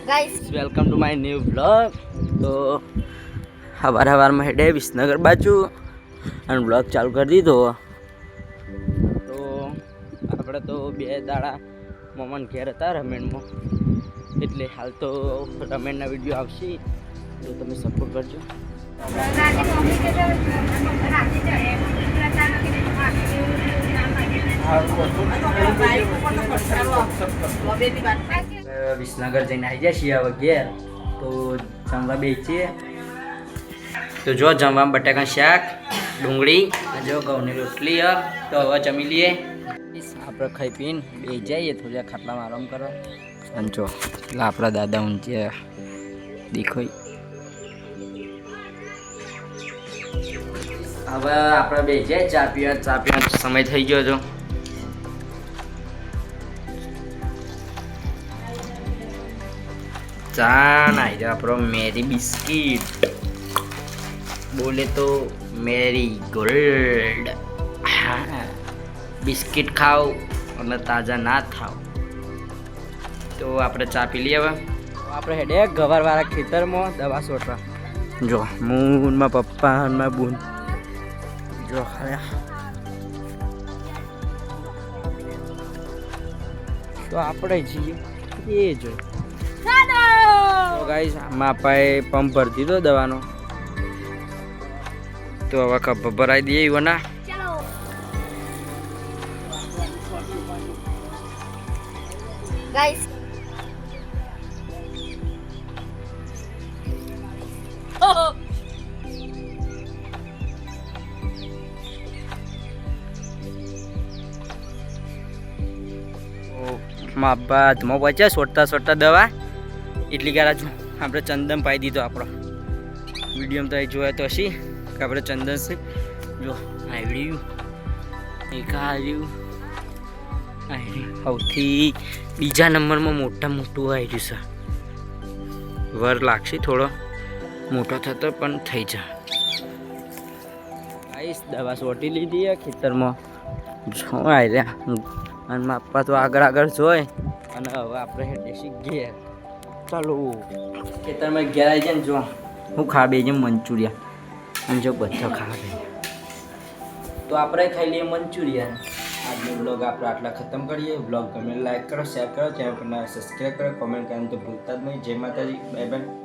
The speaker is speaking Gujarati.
Guys welcome to my new blog. તો સવારમાં હેડે વિસનગર બાજુ અને બ્લોગ ચાલુ કરી દીધો. તો આપણે તો 2 દાડા મમન ઘેર હતા રમેણમાં, એટલે હાલ તો રમેણના વિડીયો આવશે, તો તમે સપોર્ટ કરજો. વિસનગર જઈને આવી જાય છીએ હવે ઘેર, તો જમવા બેસીએ. તો જો જમવામાં બટાકા શાક, ડુંગળી, જો ઘઉંની રોટલી. તો હવે જમી લઈએ. આપણે ખાઈ પીને બેસી જઈએ થોડા ખાટલામાં આરામ કરવા. અને જો એટલે આપણા દાદા ઊંચે દેખાય. હવે આપણે બે જાય ચા પીવાનો સમય થઈ ગયો છો. ચા નાઈ દે આપણો મેરી બિસ્કીટ, બોલે તો મેરી ગોલ્ડ. બિસ્કિટ ખાઓ અને તાજા ના થાવ. તો આપણે ચા પી લઈએ. હવે આપણે હેડે ગવારવાળા ખેતરમાં દવા છોટવા. જો હું મારા પપ્પા અને મારા બૂન જો તો આપણે જઈએ એ જો. તો ગાઈસ માપાએ પંપ ભરી દીધો દવાનો, તો હવે કપ ભરાઈ દઈએ એવાના. ગાઈસ માપા હાથમાં પહોંચ્યા સોટતા દવા એટલી ગારા છું. આપણે ચંદન પાઈ દીધો. આપણો વિડીયોમાં તો જોયા તો હશી કે આપણે ચંદન છે. જો આવ્યું એક આવ્યું સૌથી બીજા નંબરમાં મોટું આવ્યું છે. વર લાગશે, થોડો મોટો થતો પણ થઈ જાય. આવીશ દવા સોટી લીધી ખેતરમાં જો આવ્યા. અને માપા તો આગળ જોઈ અને હવે આપણે હેડેસી ઘેર. ચાલો ખેતરમાં ઘેર આવી જાય ને જો હું ખાવા બે છે મંચુરિયન. અને જો બધો ખાવા બે તો આપણે ખાઈ લઈએ મંચુરિયન. આજનો બ્લોગ આપણે આટલા ખતમ કરીએ. બ્લોગ ગમે લાઈક કરો, શેર કરો, ચેનલ પર સબસ્ક્રાઈબ કરો, કોમેન્ટ કરવાનું તો ભૂલતા જ નહીં. જય માતાજી, બાય બાય.